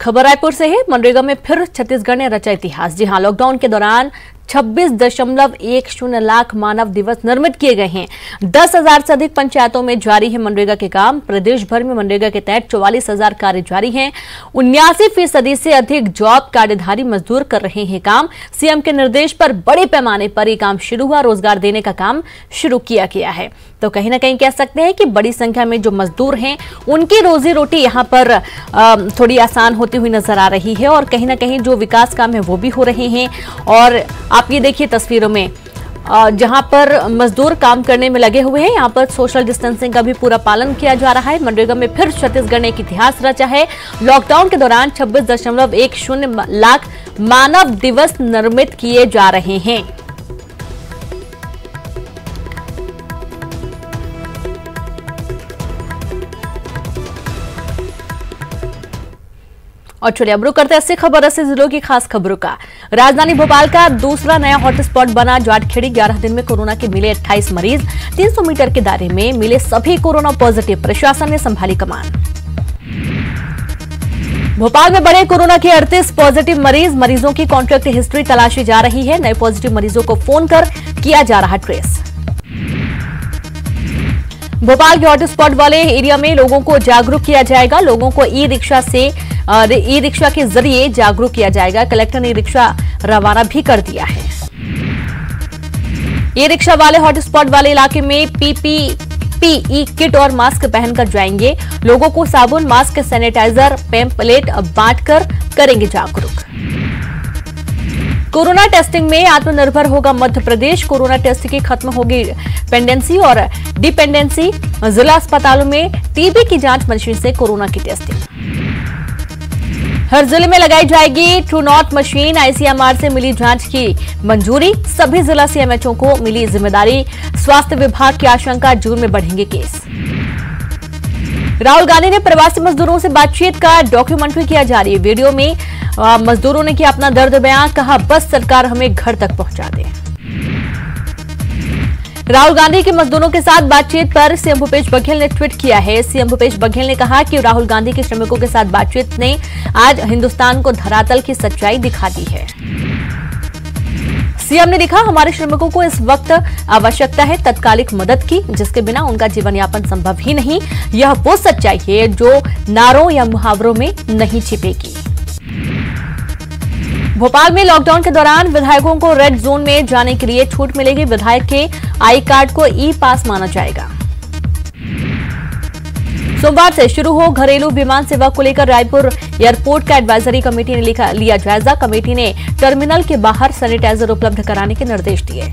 खबर रायपुर से है। मनरेगा में फिर छत्तीसगढ़ ने रचा इतिहास। जी हां, लॉकडाउन के दौरान 26.10 लाख मानव दिवस निर्मित किए गए हैं। 10,000 से अधिक पंचायतों में जारी है मनरेगा के काम। प्रदेश भर में मनरेगा के तहत 44,000 कार्य जारी हैं। 79% से अधिक जॉब कार्डधारी मजदूर कर रहे हैं काम। सीएम के निर्देश पर बड़े पैमाने पर ये काम शुरू हुआ। रोजगार देने का काम शुरू किया गया है। तो कहीं ना कहीं कह सकते हैं कि बड़ी संख्या में जो मजदूर हैं उनकी रोजी रोटी यहाँ पर थोड़ी आसान होती हुई नजर आ रही है और कहीं ना कहीं जो विकास काम है वो भी हो रहे हैं। और आप ये देखिए तस्वीरों में जहां पर मजदूर काम करने में लगे हुए हैं, यहाँ पर सोशल डिस्टेंसिंग का भी पूरा पालन किया जा रहा है। मनरेगा में फिर छत्तीसगढ़ ने एक इतिहास रचा है। लॉकडाउन के दौरान 26.10 लाख मानव दिवस निर्मित किए जा रहे हैं। और चलिए अब रुक करते हैं ऐसी खबर से जिलों की खास खबरों का। राजधानी भोपाल का दूसरा नया हॉटस्पॉट बना जाटखेड़ी। 11 दिन में कोरोना के मिले 28 मरीज। 300 मीटर के दायरे में मिले सभी कोरोना पॉजिटिव। प्रशासन ने संभाली कमान। भोपाल में बढ़े कोरोना के 38 पॉजिटिव मरीज। मरीजों की कॉन्टैक्ट हिस्ट्री तलाशी जा रही है। नए पॉजिटिव मरीजों को फोन कर किया जा रहा ट्रेस। भोपाल के हॉटस्पॉट वाले एरिया में लोगों को जागरूक किया जाएगा। लोगों को ई रिक्शा के जरिए जागरूक किया जाएगा। कलेक्टर ने ई रिक्शा रवाना भी कर दिया है। ई रिक्शा वाले हॉटस्पॉट वाले इलाके में पीपीई किट और मास्क पहनकर जाएंगे। लोगों को साबुन, मास्क, सैनिटाइजर, पैम्पलेट बांटकर करेंगे जागरूक। कोरोना टेस्टिंग में आत्मनिर्भर होगा मध्य प्रदेश। कोरोना टेस्ट की खत्म होगी पेंडेंसी और डिपेंडेंसी। जिला अस्पतालों में टीबी की जांच मशीन से कोरोना की टेस्टिंग। हर जिले में लगाई जाएगी ट्रू नॉट मशीन। आईसीएमआर से मिली जांच की मंजूरी। सभी जिला सीएमएचओ को मिली जिम्मेदारी। स्वास्थ्य विभाग की आशंका, जून में बढ़ेंगे केस। राहुल गांधी ने प्रवासी मजदूरों से बातचीत का डॉक्यूमेंट्री किया जारी। वीडियो में मजदूरों ने किया अपना दर्द बयां। कहा, बस सरकार हमें घर तक पहुंचा दे। राहुल गांधी के मजदूरों के साथ बातचीत पर सीएम भूपेश बघेल ने ट्वीट किया है। सीएम भूपेश बघेल ने कहा कि राहुल गांधी के श्रमिकों के साथ बातचीत ने आज हिंदुस्तान को धरातल की सच्चाई दिखा दी है। सीएम ने लिखा, हमारे श्रमिकों को इस वक्त आवश्यकता है तत्कालिक मदद की, जिसके बिना उनका जीवन यापन संभव ही नहीं। यह वो सच्चाई है जो नारों या मुहावरों में नहीं छिपेगी। भोपाल में लॉकडाउन के दौरान विधायकों को रेड जोन में जाने के लिए छूट मिलेगी। विधायक के आई कार्ड को ई पास माना जाएगा। सोमवार से शुरू हो घरेलू विमान सेवा को लेकर रायपुर एयरपोर्ट का एडवाइजरी कमेटी ने लिया जायजा। कमेटी ने टर्मिनल के बाहर सैनिटाइजर उपलब्ध कराने के निर्देश दिए।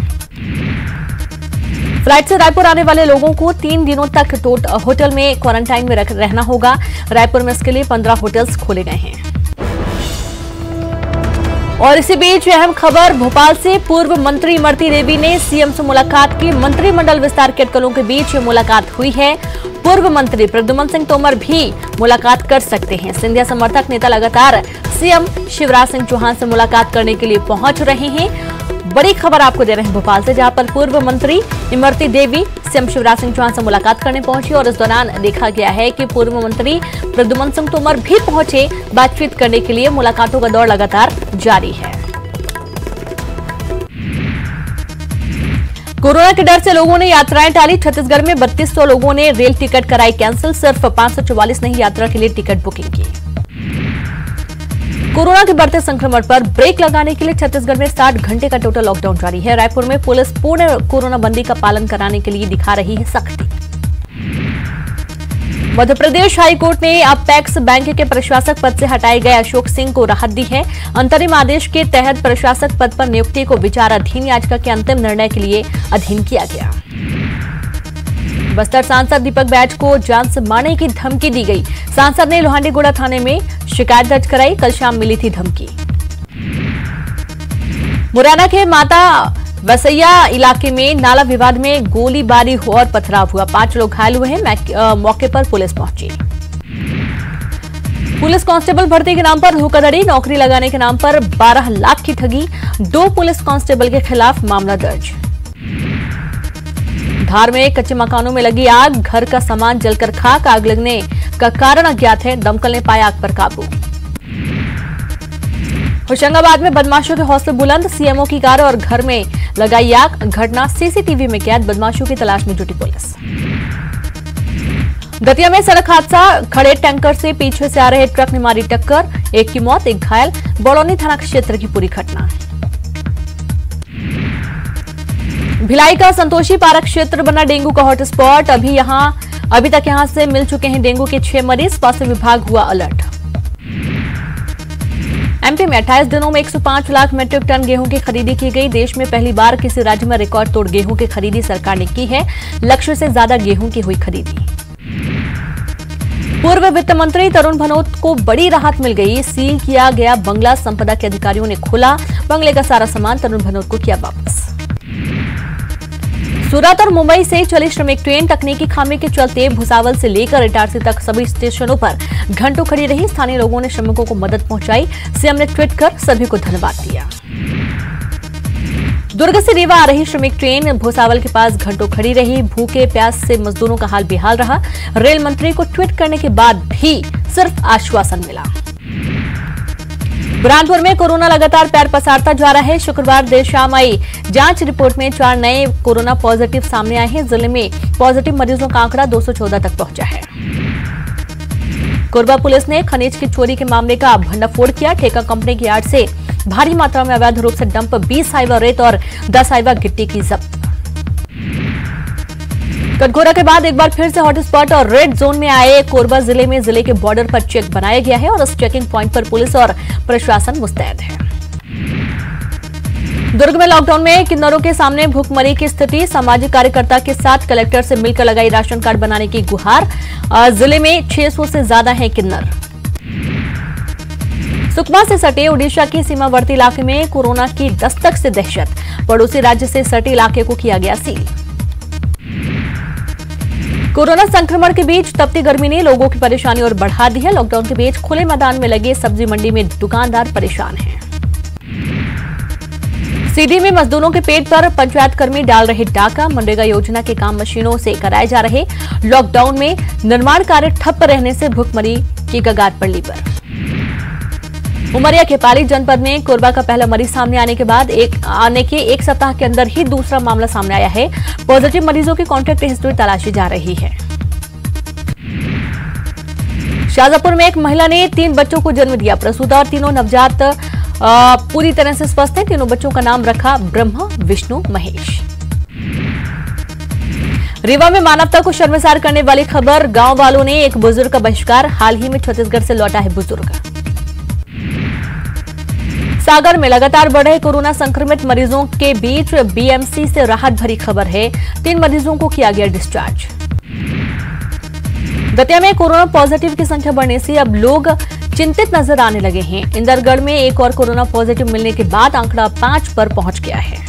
फ्लाइट से रायपुर आने वाले लोगों को 3 दिनों तक होटल में क्वारंटाइन में रहना होगा। रायपुर में इसके लिए 15 होटल्स खोले गए हैं। और इसी बीच अहम खबर भोपाल से। पूर्व मंत्री इमरती देवी ने सीएम से मुलाकात की। मंत्रिमंडल विस्तार के अटकलों के बीच मुलाकात हुई है। पूर्व मंत्री प्रद्युमन सिंह तोमर भी मुलाकात कर सकते हैं। सिंधिया समर्थक नेता लगातार सीएम शिवराज सिंह चौहान से मुलाकात करने के लिए पहुंच रहे हैं। बड़ी खबर आपको दे रहे हैं भोपाल से, जहां पर पूर्व मंत्री इमरती देवी सीएम शिवराज सिंह चौहान से मुलाकात करने पहुंची और इस दौरान देखा गया है कि पूर्व मंत्री प्रद्युमन सिंह तोमर भी पहुंचे बातचीत करने के लिए। मुलाकातों का दौर लगातार जारी है। कोरोना के डर से लोगों ने यात्राएं टाली। छत्तीसगढ़ में 3200 लोगों ने रेल टिकट कराई कैंसिल। सिर्फ 544 ने ही यात्रा के लिए टिकट बुकिंग की। कोरोना के बढ़ते संक्रमण पर ब्रेक लगाने के लिए छत्तीसगढ़ में 60 घंटे का टोटल लॉकडाउन जारी है। रायपुर में पुलिस पूर्ण कोरोना बंदी का पालन कराने के लिए दिखा रही है सख्ती। मध्य प्रदेश हाईकोर्ट ने अपेक्स बैंक के प्रशासक पद से हटाए गए अशोक सिंह को राहत दी है। अंतरिम आदेश के तहत प्रशासक पद पर नियुक्ति को विचाराधीन याचिका के अंतिम निर्णय के लिए अधीन किया गया। बस्तर सांसद दीपक बैज को जान से मारने की धमकी दी गई। सांसद ने लोहांडीगुड़ा थाने में शिकायत दर्ज कराई। कल शाम मिली थी धमकी। मुरैना के माता वसैया इलाके में नाला विवाद में गोलीबारी और पथराव हुआ। 5 लोग घायल हुए हैं। मौके पर पुलिस पहुंची। पुलिस कांस्टेबल भर्ती के नाम पर धोखाधड़ी, नौकरी लगाने के नाम पर 12 लाख की ठगी। 2 पुलिस कांस्टेबल के खिलाफ मामला दर्ज। धार में कच्चे मकानों में लगी आग। घर का सामान जलकर खाक। आग लगने का कारण अज्ञात है। दमकल ने पाया आग पर काबू। होशंगाबाद में बदमाशों के हौसले बुलंद, सीएमओ की कार और घर में लगाई आग। घटना सीसीटीवी में कैद, बदमाशों की तलाश में जुटी पुलिस। दतिया में सड़क हादसा, खड़े टैंकर से पीछे से आ रहे ट्रक ने मारी टक्कर, एक की मौत, एक घायल। बड़ौनी थाना क्षेत्र की पूरी घटना। भिलाई का संतोषी पार्क क्षेत्र बना डेंगू का हॉटस्पॉट। अभी तक यहां से मिल चुके हैं डेंगू के 6 मरीज। स्वास्थ्य विभाग हुआ अलर्ट। एमपी में 28 दिनों में 105 लाख मीट्रिक टन गेहूं की खरीदी की गई। देश में पहली बार किसी राज्य में रिकॉर्ड तोड़ गेहूं की खरीदी सरकार ने की है। लक्ष्य से ज्यादा गेहूं की हुई खरीदी। पूर्व वित्त मंत्री तरुण भनोत को बड़ी राहत मिल गई। सील किया गया बंगला संपदा के अधिकारियों ने खोला। बंगले का सारा सामान तरुण भनोत को किया वापस। सूरत और मुंबई से चली श्रमिक ट्रेन तकनीकी खामी के चलते भुसावल से लेकर इटारसी तक सभी स्टेशनों पर घंटों खड़ी रही। स्थानीय लोगों ने श्रमिकों को मदद पहुंचाई। सीएम ने ट्वीट कर सभी को धन्यवाद दिया। दुर्ग से रीवा आ रही श्रमिक ट्रेन भुसावल के पास घंटों खड़ी रही। भूखे प्यास से मजदूरों का हाल बेहाल रहा। रेल मंत्री को ट्वीट करने के बाद भी सिर्फ आश्वासन मिला। बुरहानपुर में कोरोना लगातार पैर पसारता जा रहा है। शुक्रवार देर शाम आई जांच रिपोर्ट में 4 नए कोरोना पॉजिटिव सामने आए हैं। जिले में पॉजिटिव मरीजों का आंकड़ा 214 तक पहुंचा है। कोरबा पुलिस ने खनिज की चोरी के मामले का भंडाफोड़ किया। ठेका कंपनी की यार्ड से भारी मात्रा में अवैध रूप से डंप 20 हाइवा रेत और 10 हाइवा गिट्टी की जब्त। कटघोरा के बाद एक बार फिर से हॉटस्पॉट और रेड जोन में आए कोरबा जिले में जिले के बॉर्डर पर चेक बनाया गया है और उस चेकिंग पॉइंट पर पुलिस और प्रशासन मुस्तैद है। दुर्ग में लॉकडाउन में किन्नरों के सामने भूखमरी की स्थिति। सामाजिक कार्यकर्ता के साथ कलेक्टर से मिलकर लगाई राशन कार्ड बनाने की गुहार। जिले में 600 से ज्यादा हैं किन्नर। सुकमा से सटे ओडिशा के सीमावर्ती इलाके में कोरोना की दस्तक से दहशत। पड़ोसी राज्य से सटे इलाके को किया गया सील। कोरोना संक्रमण के बीच तपती गर्मी ने लोगों की परेशानी और बढ़ा दी है। लॉकडाउन के बीच खुले मैदान में लगे सब्जी मंडी में दुकानदार परेशान हैं। सीधी में मजदूरों के पेट पर पंचायत कर्मी डाल रहे डाका। मनरेगा योजना के काम मशीनों से कराए जा रहे। लॉकडाउन में निर्माण कार्य ठप्प रहने से भूखमरी की कगार पर ली पर। उमरिया के पाली जनपद में कोरबा का पहला मरीज सामने आने के एक सप्ताह के अंदर ही दूसरा मामला सामने आया है। पॉजिटिव मरीजों की कॉन्टैक्ट हिस्ट्री तलाशी जा रही है। शाजापुर में एक महिला ने 3 बच्चों को जन्म दिया। प्रसूता और तीनों नवजात पूरी तरह से स्वस्थ हैं। तीनों बच्चों का नाम रखा ब्रह्मा, विष्णु, महेश। रीवा में मानवता को शर्मसार करने वाली खबर। गांव वालों ने एक बुजुर्ग का बहिष्कार। हाल ही में छत्तीसगढ़ से लौटा है बुजुर्ग। सागर में लगातार बढ़ रहे कोरोना संक्रमित मरीजों के बीच बीएमसी से राहत भरी खबर है। 3 मरीजों को किया गया डिस्चार्ज। दतिया में कोरोना पॉजिटिव की संख्या बढ़ने से अब लोग चिंतित नजर आने लगे हैं। इंदरगढ़ में एक और कोरोना पॉजिटिव मिलने के बाद आंकड़ा 5 पर पहुंच गया है।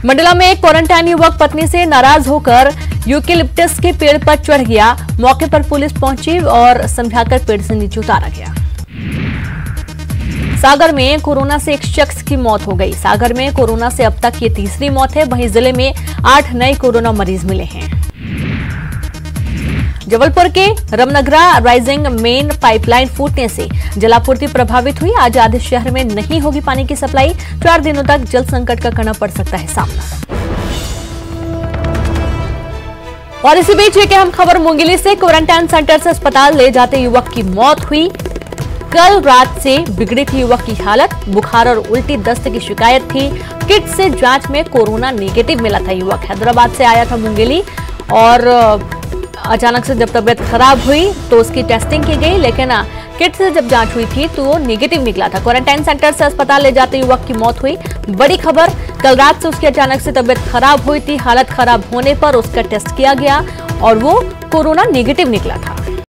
मंडला में एक क्वारंटाइन युवक पत्नी से नाराज होकर यूकेलिप्टस के पेड़ पर चढ़ गया। मौके पर पुलिस पहुंची और समझाकर पेड़ से नीचे उतारा गया। सागर में कोरोना से एक शख्स की मौत हो गई। सागर में कोरोना से अब तक ये तीसरी मौत है। वहीं जिले में 8 नए कोरोना मरीज मिले हैं। जबलपुर के रमनगरा राइजिंग मेन पाइपलाइन फूटने से जलापूर्ति प्रभावित हुई। आज आधे शहर में नहीं होगी पानी की सप्लाई। 4 दिनों तक जल संकट का करना पड़ सकता है सामना। और इसी बीच एक अहम खबर मुंगेली से। क्वारंटाइन सेंटर से अस्पताल ले जाते युवक की मौत हुई। कल रात से बिगड़ी थी युवक की हालत। बुखार और उल्टी दस्त की शिकायत थी। किट से जांच में कोरोना नेगेटिव मिला था। युवक हैदराबाद से आया था मुंगेली और अचानक से जब तबीयत खराब हुई तो उसकी टेस्टिंग की गई, लेकिन किट से जब जांच हुई थी तो वो नेगेटिव निकला था। क्वारंटाइन सेंटर से अस्पताल ले जाते युवक की मौत हुई। बड़ी खबर, कल रात से उसकी अचानक से तबीयत खराब हुई थी। हालत खराब होने पर उसका टेस्ट किया गया और वो कोरोना नेगेटिव निकला था।